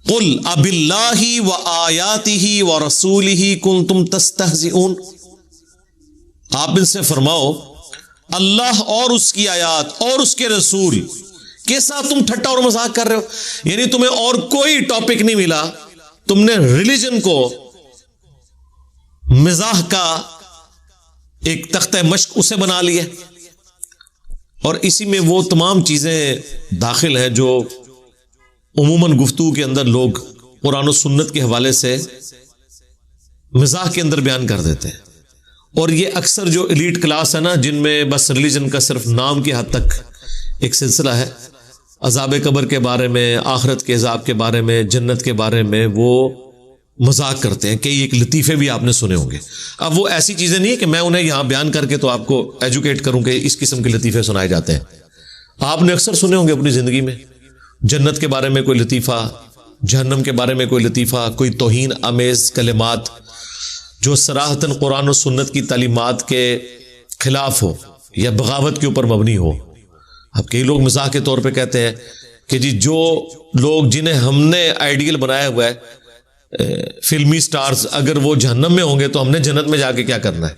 कुल अबिल्लाहि व आयातिही व रसूलिही कुंतुम तस्तहज़िऊन, आप इनसे फरमाओ अल्लाह और उसकी आयात और उसके रसूल के साथ तुम ठट्टा और मजाक कर रहे हो। यानी तुम्हें और कोई टॉपिक नहीं मिला, तुमने रिलीजन को मिजाह का एक तख्ते मश्क उसे बना लिया। और इसी में वो तमाम चीजें दाखिल हैं जो उमूमन गुफ्तगू के अंदर लोग कुरान और सुन्नत के हवाले से मिजाह के अंदर बयान कर देते हैं। और ये अक्सर जो एलीट क्लास है ना, जिनमें बस रिलीजन का सिर्फ नाम की हद तक एक सिलसिला है, अज़ाब कब्र के बारे में, आखिरत के अज़ाब के बारे में, जन्नत के बारे में वो मजाक करते हैं। कई एक लतीफ़े भी आपने सुने होंगे। अब वो ऐसी चीज़ें नहीं है कि मैं उन्हें यहाँ बयान करके तो आपको एजुकेट करूँ कि इस किस्म के लतीफ़े सुनाए जाते हैं। आपने अक्सर सुने होंगे अपनी ज़िंदगी में, जन्नत के बारे में कोई लतीफ़ा, जहन्नम के बारे में कोई लतीफ़ा, कोई तौहीन आमेज़ कलिमात जो सराहतन कुरान और सुन्नत की तालीमात के खिलाफ हो या बगावत के ऊपर मबनी हो। अब कई लोग मजाक के तौर पे कहते हैं कि जी जो लोग जिन्हें हमने आइडियल बनाया हुआ है फिल्मी स्टार्स, अगर वो जहन्नम में होंगे तो हमने जन्नत में जाके क्या करना है।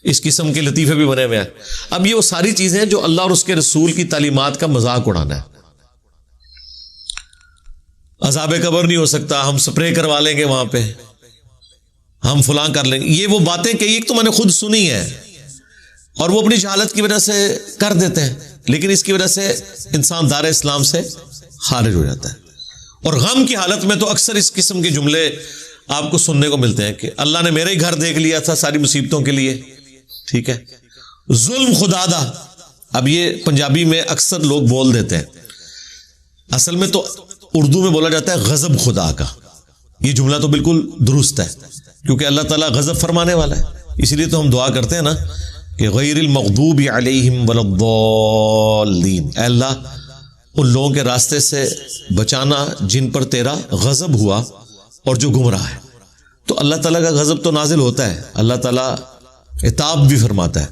इस किस्म के लतीफ़े भी बने हुए हैं। अब ये वो सारी चीज़ें हैं जो अल्लाह और उसके रसूल की तालीमात का मजाक उड़ाना है। अज़ाब कब्र नहीं हो सकता, हम स्प्रे करवा लेंगे वहां पे, हम फलां कर लेंगे। ये वो बातें कई एक तो मैंने खुद सुनी है और वो अपनी जहालत की वजह से कर देते हैं, लेकिन इसकी वजह से इंसान दार इस्लाम से खारिज हो जाता है। और गम की हालत में तो अक्सर इस किस्म के जुमले आपको सुनने को मिलते हैं कि अल्लाह ने मेरा ही घर देख लिया था सारी मुसीबतों के लिए। ठीक है, जुल्म खुदादा। अब ये पंजाबी में अक्सर लोग बोल देते हैं, असल में तो उर्दू में बोला जाता है गजब खुदा का। ये जुमला तो बिल्कुल दुरुस्त है, क्योंकि अल्लाह ताला गजब फरमाने वाला है। इसीलिए तो हम दुआ करते हैं ना कि गैरिल मग़दूबि अलैहिम वलद्दाल्लीन, अल्लाह उन लोगों के रास्ते से बचाना जिन पर तेरा गजब हुआ और जो गुमराह है। तो अल्लाह ताला का गजब तो नाजिल होता है, अल्लाह ताला इताब भी फरमाता है,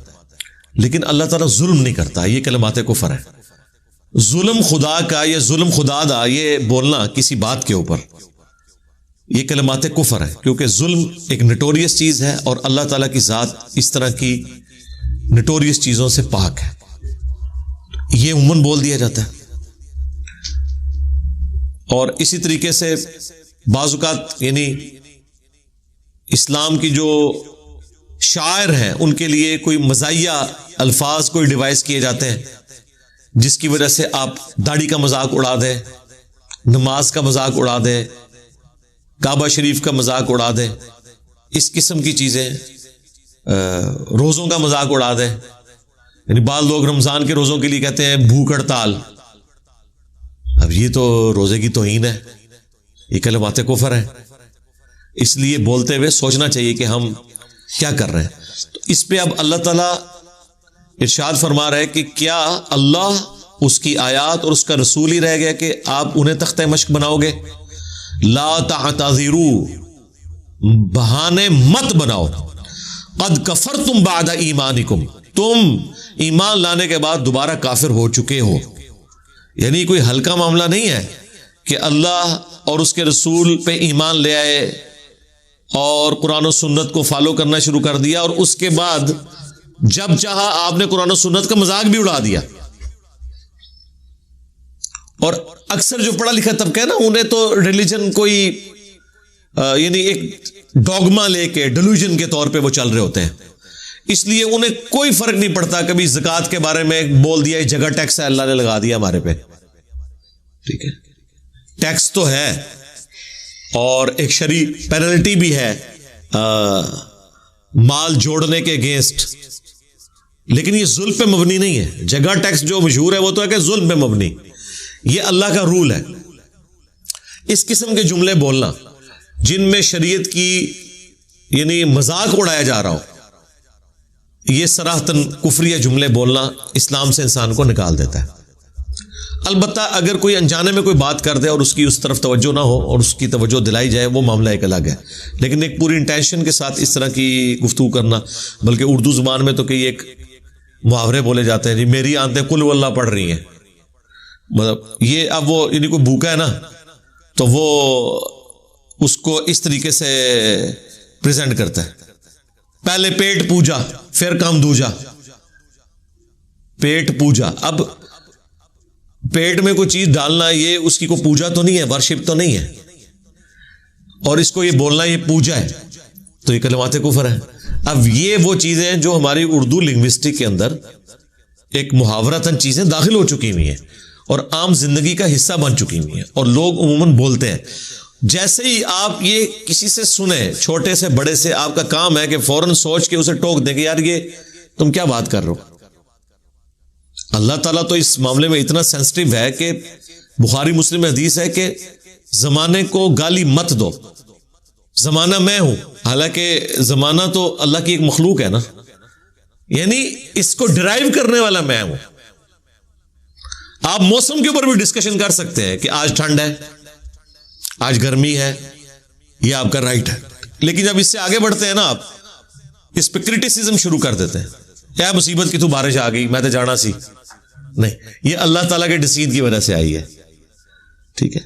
लेकिन अल्लाह ताला जुल्म नहीं करता। ये कलमाते कुफर है। जुल्म खुदा का, ये जुल्म खुदादा, ये बोलना किसी बात के ऊपर, ये कलमाते कुफर है, क्योंकि जुल्म एक नटोरियस चीज है और अल्लाह ताला की जात इस तरह की नटोरियस चीजों से पाक है। ये उम्मन बोल दिया जाता है। और इसी तरीके से बाजुकात यानी इस्लाम की जो शायर हैं उनके लिए कोई मज़ाहिया अल्फाज कोई डिवाइस किए जाते हैं, जिसकी वजह से आप दाढ़ी का मजाक उड़ा दें, नमाज का मजाक उड़ा दें, काबा शरीफ का मजाक उड़ा दें, इस किस्म की चीजें, रोजों का मजाक उड़ा दें। यानी बाद लोग रमजान के रोजों के लिए कहते हैं भूख हड़ताल। अब ये तो रोजे की तौहीन है, ये कलमाते कुफर है। इसलिए बोलते हुए सोचना चाहिए कि हम क्या कर रहे हैं। तो इस पे अब अल्लाह ताला इरशाद फरमा रहा है कि क्या अल्लाह, उसकी आयात और उसका रसूल ही रह गया कि आप उन्हें तख्ते मश्क बनाओगे। ला तातज़िरू, बहाने मत बनाओ, कद कफरतुम बादा ईमानिकुम, तुम ईमान लाने के बाद दोबारा काफिर हो चुके हो। यानी कोई हल्का मामला नहीं है कि अल्लाह और उसके रसूल पे ईमान ले आए और कुरान और सुन्नत को फॉलो करना शुरू कर दिया और उसके बाद जब चाहा आपने कुरान और सुन्नत का मजाक भी उड़ा दिया। और अक्सर जो पढ़ा लिखा तबका है ना, उन्हें तो रिलीजन कोई यानी एक डॉगमा लेके डिल्यूजन के तौर पे वो चल रहे होते हैं, इसलिए उन्हें कोई फर्क नहीं पड़ता। कभी ज़कात के बारे में बोल दिया, जगह टैक्स है अल्लाह ने लगा दिया हमारे पे, ठीक है, टैक्स तो है और एक शरी पेनल्टी भी है माल जोड़ने के अगेंस्ट, लेकिन ये जुल्म पे मबनी नहीं है। जगह टैक्स जो मशहूर है वो तो है कि जुल्म पे मबनी, ये अल्लाह का रूल है। इस किस्म के जुमले बोलना जिनमें शरीयत की यानी मजाक उड़ाया जा रहा हो, ये सराहतन कुफरिया जुमले बोलना इस्लाम से इंसान को निकाल देता है। अलबत्ता अगर कोई अनजाने में कोई बात कर दे और उसकी उस तरफ तवज्जो ना हो और उसकी तवज्जो दिलाई जाए, वो मामला एक अलग है। लेकिन एक पूरी इंटेंशन के साथ इस तरह की गुफ्तगू करना, बल्कि उर्दू जुबान में तो कई एक मुहावरे बोले जाते हैं, जी मेरी आंतें कुल वल्लाह पढ़ रही हैं, मतलब ये अब वो यानी कोई भूखा है ना तो वो उसको इस तरीके से प्रेजेंट करता है, पहले पेट पूजा फिर काम दूजा। पेट पूजा, अब पेट में कोई चीज डालना ये उसकी कोई पूजा तो नहीं है, वर्शिप तो नहीं है, और इसको ये बोलना ये पूजा है, तो ये कलिमात कुफर है। अब ये वो चीजें हैं जो हमारी उर्दू लिंग्विस्टिक के अंदर एक मुहावरतन चीजें दाखिल हो चुकी हुई हैं और आम जिंदगी का हिस्सा बन चुकी हुई हैं, और लोग उमूमन बोलते हैं। जैसे ही आप ये किसी से सुने, छोटे से बड़े से, आपका काम है कि फौरन सोच के उसे टोक दें कि यार ये तुम क्या बात कर रहे हो। अल्लाह ताला तो इस मामले में इतना सेंसिटिव है कि बुखारी मुस्लिम में हदीस है कि जमाने को गाली मत दो, जमाना मैं हूं, हालांकि जमाना तो अल्लाह की एक मखलूक है ना, यानी इसको डिराइव करने वाला मैं हूं। आप मौसम के ऊपर भी डिस्कशन कर सकते हैं कि आज ठंड है, आज गर्मी है, यह आपका राइट है, लेकिन जब इससे आगे बढ़ते हैं ना, आप इस पर क्रिटिसिज्म शुरू कर देते हैं, क्या मुसीबत की तू बारिश आ गई, मैं तो जाना सी नहीं, ये अल्लाह ताला के डिसीजन की वजह से आई है। ठीक है,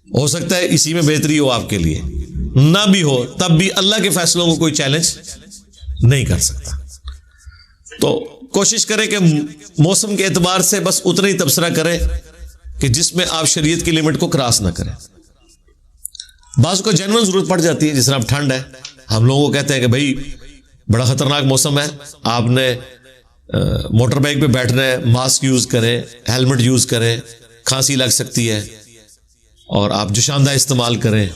हो सकता है इसी में बेहतरी हो आपके लिए, ना भी हो तब भी अल्लाह के फैसलों को कोई चैलेंज नहीं कर सकता। तो कोशिश करें कि मौसम के एतबार से बस उतना ही तबसरा करें कि जिसमें आप शरीयत की लिमिट को क्रॉस ना करें। बाज़ को जेन्युइन जरूरत पड़ जाती है, जिस तरह अब ठंड है, हम लोगों को कहते हैं कि भाई बड़ा खतरनाक मौसम है, आपने मोटर बाइक पे बैठना है, मास्क यूज करें, हेलमेट यूज करें, खांसी लग सकती है, और आप जोशानदा इस्तेमाल करें,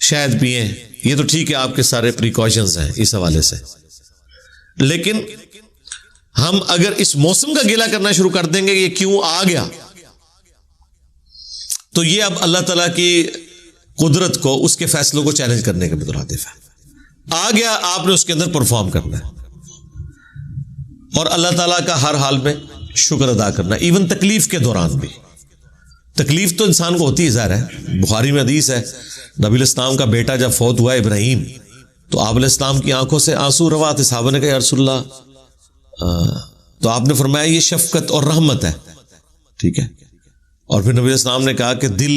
शहद पिएं, ये तो ठीक है, आपके सारे प्रिकॉशंस हैं इस हवाले से। लेकिन हम अगर इस मौसम का गिला करना शुरू कर देंगे ये क्यों आ गया, तो ये अब अल्लाह ताला की कुदरत को, उसके फैसलों को चैलेंज करने के मुतरादिफ है। आ गया, आपने उसके अंदर परफॉर्म करना है और अल्लाह ताला का हर हाल में शुक्र अदा करना, इवन तकलीफ के दौरान भी। तकलीफ तो इंसान को होती है, ज़ाहिर है। बुखारी में हदीस है, नबी इस्लाम का बेटा जब फौत हुआ इब्राहिम, तो आप इस्लाम की आंखों से आंसू रवा थे। साहबा ने कहा या रसूलल्लाह, तो आपने फरमाया ये शफकत और रहमत है। ठीक है, और फिर नबी इस्लाम ने कहा कि दिल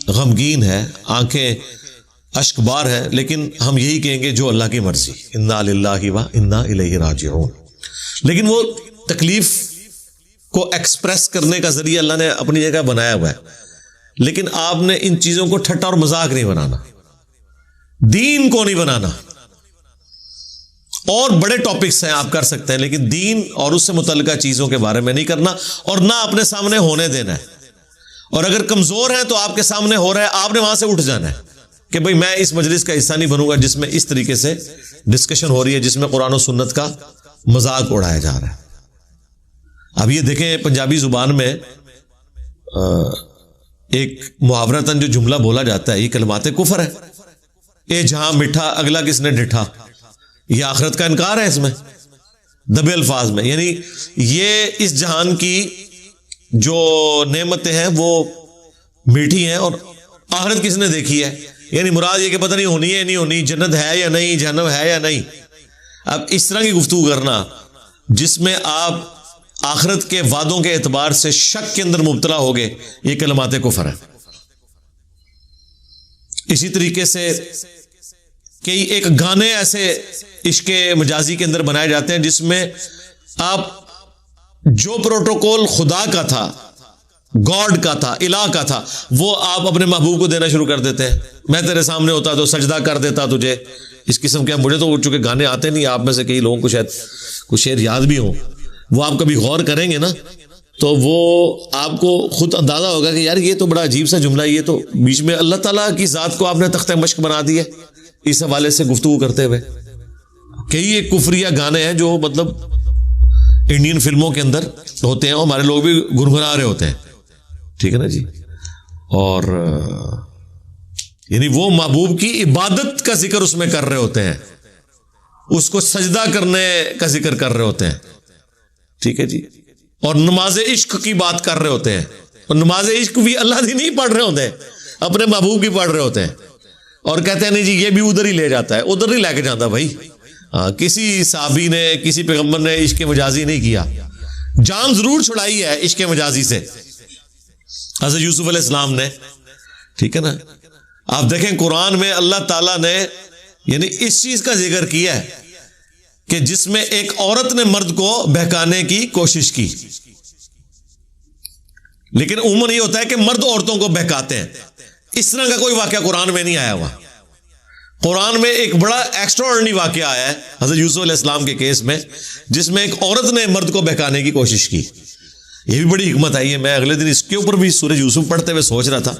गमगीन है, आंखें अश्कबार है, लेकिन हम यही कहेंगे जो अल्लाह की मर्जी, इन्ना लिल्लाहि व इन्ना इलैहि राजिऊन। लेकिन वो तकलीफ को एक्सप्रेस करने का जरिया अल्लाह ने अपनी जगह बनाया हुआ है, लेकिन आपने इन चीजों को ठट्टा और मजाक नहीं बनाना, दीन को नहीं बनाना। और बड़े टॉपिक्स हैं आप कर सकते हैं, लेकिन दीन और उससे मुतल्लिका चीजों के बारे में नहीं करना, और ना अपने सामने होने देना है। और अगर कमजोर है तो आपके सामने हो रहा है, आपने वहां से उठ जाना है कि भाई मैं इस मजलिस का हिस्सा नहीं बनूंगा जिसमें इस तरीके से डिस्कशन हो रही है, जिसमें कुरान और सुन्नत का मजाक उड़ाया जा रहा है। अब ये देखें, पंजाबी जुबान में एक मुहावरतन जो जुमला बोला जाता है, ये कलमाते कुफर है। ए जहां मिठा अगला किसने डिठा, ये आखिरत का इनकार है इसमें, दबे अल्फाज में। यानी ये इस जहान की जो नेमतें हैं वो मीठी हैं, और आखिरत किसने देखी है, यानी मुराद ये कि पता नहीं होनी है नहीं होनी, जन्नत है या नहीं, जहन्नम है या नहीं। अब इस तरह की गुफ्तगू करना जिसमें आप आखिरत के वादों के एतबार से शक के अंदर मुब्तला हो गए, ये कलमाते कुफर है। इसी तरीके से कई एक गाने ऐसे इश्के मजाजी के अंदर बनाए जाते हैं जिसमें आप जो प्रोटोकॉल खुदा का था, गॉड का था, इलाह का था, वो आप अपने महबूब को देना शुरू कर देते हैं। मैं तेरे सामने होता तो सजदा कर देता तुझे, इस किस्म के। मुझे तो चूंकि गाने आते नहीं, आप में से कई लोगों को शायद कुछ शेर याद भी हो, वो आप कभी गौर करेंगे ना तो वो आपको खुद अंदाजा होगा कि यार ये तो बड़ा अजीब सा जुमला, ये तो बीच में अल्लाह ताला की जात को आपने तख्ते मश्क बना दी है इस हवाले से गुफ्तगू करते हुए। कई एक कुफरिया गाने हैं जो मतलब इंडियन फिल्मों के अंदर होते हैं, और हमारे लोग भी गुनगुना रहे होते हैं। ठीक है ना जी, और यानी वो महबूब की इबादत का जिक्र उसमें कर रहे होते हैं, उसको सजदा करने का जिक्र कर रहे होते हैं। ठीक है जी, और नमाज इश्क की बात कर रहे होते हैं, और नमाज इश्क भी अल्लाह की नहीं पढ़ रहे होते हैं, अपने महबूब की पढ़ रहे होते हैं, और कहते हैं नहीं जी ये भी उधर ही ले जाता है। उधर नहीं लेके जाता भाई। किसी साहबी ने, किसी पैगंबर ने इश्क मजाजी नहीं किया, जान जरूर छुड़ाई है इश्क मजाजी से हज़रत यूसुफ अलैहिस्सलाम ने। ठीक है ना, आप देखें कुरान में अल्लाह ताला ने यानी इस चीज का जिक्र किया है कि जिसमें एक औरत ने मर्द को बहकाने की कोशिश की, लेकिन उम्र ये होता है कि मर्द औरतों को बहकाते हैं। इस तरह का कोई वाकया कुरान में नहीं आया हुआ। कुरान में एक बड़ा एक्स्ट्राऑर्डिनरी वाकया आया है हजरत यूसुफ अलैहिस्सलाम के केस में, जिसमें एक औरत ने मर्द को बहकाने की कोशिश की। यह भी बड़ी हिकमत आई है। मैं अगले दिन इसके ऊपर भी सूरह यूसुफ पढ़ते हुए सोच रहा था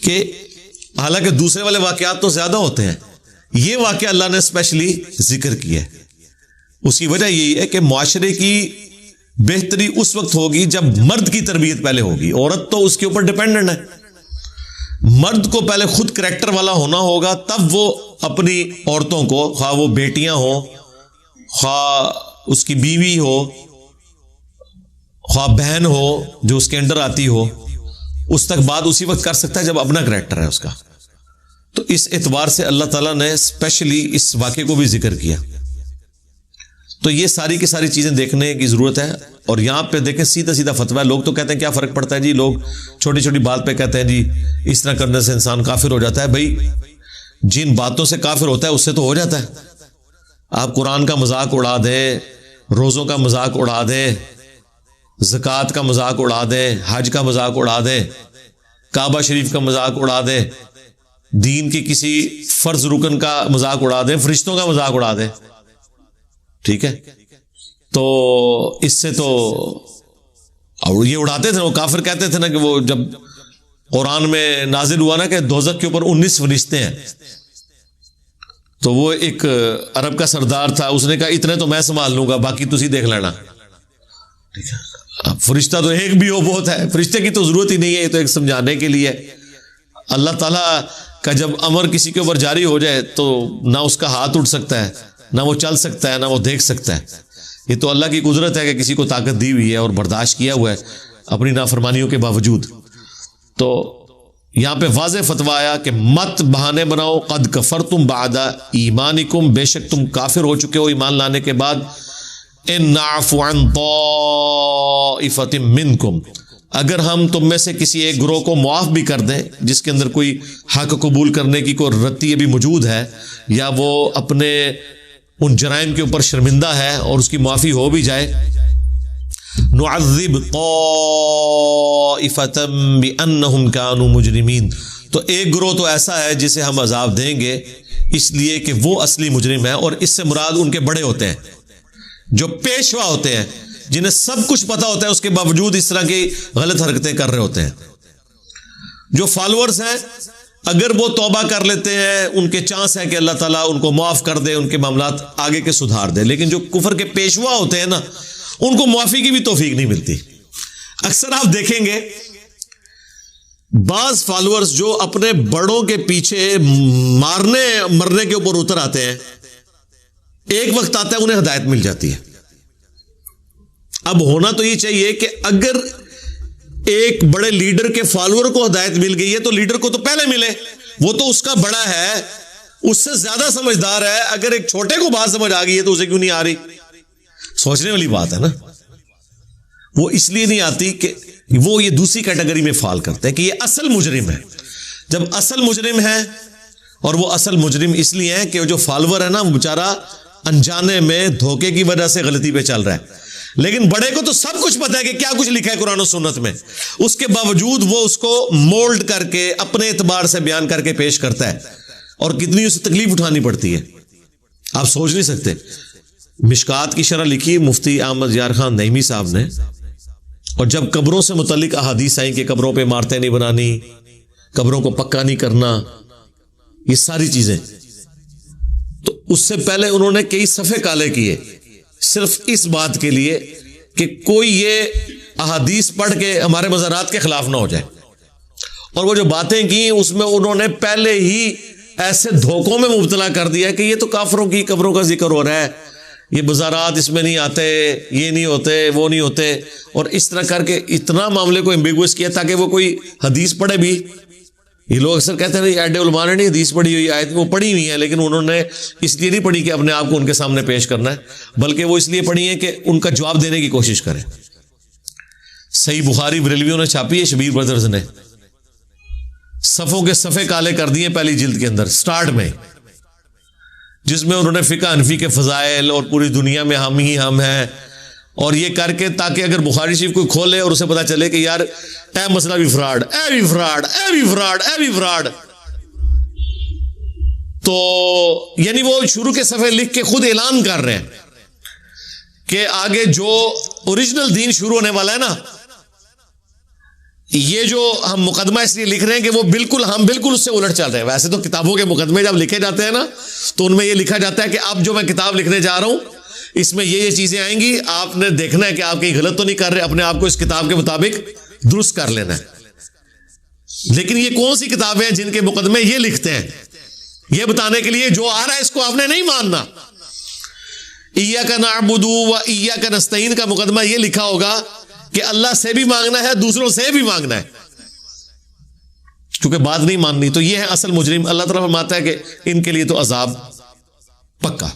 कि हालांकि दूसरे वाले वाकयात तो ज्यादा होते हैं, यह वाकया अल्लाह ने स्पेशली जिक्र किया है। उसकी वजह यही है कि मुआशरे की बेहतरी उस वक्त होगी जब मर्द की तरबियत पहले होगी। औरत तो उसके ऊपर डिपेंडेंट है। मर्द को पहले खुद करैक्टर वाला होना होगा, तब वो अपनी औरतों को, खा वो बेटियां हो, खा उसकी बीवी हो, खा बहन हो जो उसके अंडर आती हो, उस तक बात उसी वक्त कर सकता है जब अपना करैक्टर है उसका। तो इस एतबार से अल्लाह ताला ने स्पेशली इस वाक़े को भी जिक्र किया। तो ये सारी की सारी चीजें देखने की जरूरत है। और यहां पे देखें सीधा सीधा फतवा है। लोग तो कहते हैं क्या फर्क पड़ता है जी, लोग छोटी छोटी बात पे कहते हैं जी इस तरह करने से इंसान काफिर हो जाता है। भाई जिन बातों से काफिर होता है उससे तो हो जाता है। आप कुरान का मजाक उड़ा दें, रोजों का मजाक उड़ा दें, ज़कात का मजाक उड़ा दें, हज का मजाक उड़ा दें, काबा शरीफ का मजाक उड़ा दें, दीन के किसी फर्ज रुकन का मजाक उड़ा दें, फरिश्तों का मजाक उड़ा दें, ठीक है। तो इससे तो और ये उड़ाते थे, वो काफिर कहते थे ना कि वो जब कुरान में नाजिल हुआ ना कि दोज़ख के ऊपर 19 फरिश्ते हैं, तो वो एक अरब का सरदार था, उसने कहा इतने तो मैं संभाल लूंगा, बाकी तुसी देख लेना। ठीक है, फरिश्ता तो एक भी हो बहुत है, फरिश्ते की तो जरूरत ही नहीं है, ये तो एक समझाने के लिए। अल्लाह ताला का जब अमर किसी के ऊपर जारी हो जाए तो ना उसका हाथ उठ सकता है, ना वो चल सकता है, ना वो देख सकता है। ये तो अल्लाह की कुदरत है कि किसी को ताकत दी हुई है और बर्दाश्त किया हुआ है अपनी नाफरमानियों के बावजूद। तो यहां पे वाज़ेह फतवा आया कि मत बहाने बनाओ, कद कफरतुम बादा ईमानिकुम, बेशक तुम काफिर हो चुके हो ईमान लाने के बाद। इन नाफु अन ताइफतिम मिनकुम, अगर हम तुम में से किसी एक ग्रोह को मुआफ भी कर दें जिसके अंदर कोई हक कबूल करने की कोई रत्ती भी मौजूद है, या वो अपने उन जराइम के ऊपर शर्मिंदा है और उसकी माफी हो भी जाए, नुअज़्ज़िब ताइफतम बिअन्नहुम कानू मुजरिमीन, तो एक ग्रोह तो ऐसा है जिसे हम अजाब देंगे इसलिए कि वो असली मुजरिम है। और इससे मुराद उनके बड़े होते हैं जो पेशवा होते हैं, जिन्हें सब कुछ पता होता है उसके बावजूद इस तरह की गलत हरकतें कर रहे होते हैं। जो फॉलोअर्स हैं अगर वो तौबा कर लेते हैं, उनके चांस है कि अल्लाह ताला उनको माफ कर दे, उनके मामलात आगे के सुधार दे। लेकिन जो कुफर के पेशवा होते हैं ना, उनको माफी की भी तौफीक नहीं मिलती। अक्सर आप देखेंगे बाज फॉलोअर्स जो अपने बड़ों के पीछे मारने मरने के ऊपर उतर आते हैं, एक वक्त आता है उन्हें हिदायत मिल जाती है। अब होना तो ये चाहिए कि अगर एक बड़े लीडर के फॉलोअर को हिदायत मिल गई है तो लीडर को तो पहले मिले, वो तो उसका बड़ा है, उससे ज्यादा समझदार है। अगर एक छोटे को बात समझ आ गई है तो उसे क्यों नहीं आ रही? सोचने वाली बात है ना। वो इसलिए नहीं आती कि वो ये दूसरी कैटेगरी में फॉल करते हैं कि ये असल मुजरिम है। जब असल मुजरिम है, और वो असल मुजरिम इसलिए है कि जो फॉलोअर है ना, वो बेचारा अनजाने में धोखे की वजह से गलती पे चल रहा है। लेकिन बड़े को तो सब कुछ पता है कि क्या कुछ लिखा है कुरान और सुन्नत में, उसके बावजूद वो उसको मोल्ड करके अपने एतबार से बयान करके पेश करता है, और कितनी उसे तकलीफ उठानी पड़ती है आप सोच नहीं सकते। मिशकात की शरह लिखी मुफ्ती अहमद यार खान नईमी साहब ने, और जब कब्रों से मुतल्लिक अहादीस आई कि कब्रों पे इमारतें नहीं बनानी, कब्रों को पक्का नहीं करना, ये सारी चीजें, तो उससे पहले उन्होंने कई सफ़े काले किए सिर्फ इस बात के लिए कि कोई ये अहादीस पढ़ के हमारे मज़ारात के खिलाफ ना हो जाए। और वो जो बातें की उसमें उन्होंने पहले ही ऐसे धोखों में मुब्तला कर दिया कि ये तो काफरों की कब्रों का जिक्र हो रहा है, ये मज़ारात इसमें नहीं आते, ये नहीं होते, वो नहीं होते, और इस तरह करके इतना मामले को एम्बिगुअस किया ताकि वो कोई हदीस पढ़े भी। ये लोग अक्सर कहते हैं ऐड उलमा ने नहीं हदीस पढ़ी हुई, आयत वो पढ़ी हुई है, लेकिन उन्होंने इसलिए नहीं पढ़ी कि अपने आप को उनके सामने पेश करना है, बल्कि वो इसलिए पढ़ी है कि उनका जवाब देने की कोशिश करें। सही बुखारी बरेलवियों ने छापी है, शबीर ब्रदर्स ने। सफ़ों के सफ़े काले कर दिए पहली जिल्द के अंदर स्टार्ट में, जिसमें उन्होंने फ़िक़्ह हनफ़ी के फ़ज़ाइल और पूरी दुनिया में हम ही हम हैं और ये करके, ताकि अगर बुखारी शरीफ कोई खोले और उसे पता चले कि यार ए मसला भी फ्रॉड, ए भी फ्रॉड, ए भी फ्रॉड, ए भी फ्रॉड, तो यानी वो शुरू के सफ़े लिख के खुद ऐलान कर रहे हैं कि आगे जो ओरिजिनल दीन शुरू होने वाला है ना, ये जो हम मुकदमा इसलिए लिख रहे हैं कि वो बिल्कुल हम बिल्कुल उससे उलट चल रहे हैं। वैसे तो किताबों के मुकदमे जब लिखे जाते हैं ना, तो उनमें ये लिखा जाता है कि अब जो मैं किताब लिखने जा रहा हूं इसमें ये चीजें आएंगी, आपने देखना है कि आप कहीं गलत तो नहीं कर रहे, अपने आप को इस किताब के मुताबिक दुरुस्त कर लेना है। लेकिन ये कौन सी किताबें हैं जिनके मुकदमे ये लिखते हैं, ये बताने के लिए जो आ रहा है इसको आपने नहीं मानना। इय्याका नअबुदु व इय्याका नस्तईन का मुकदमा ये लिखा होगा कि अल्लाह से भी मांगना है, दूसरों से भी मांगना है, क्योंकि बात नहीं माननी। तो ये है असल मुजरिम। अल्लाह ताला फरमाता है कि इनके लिए तो अजाब पक्का।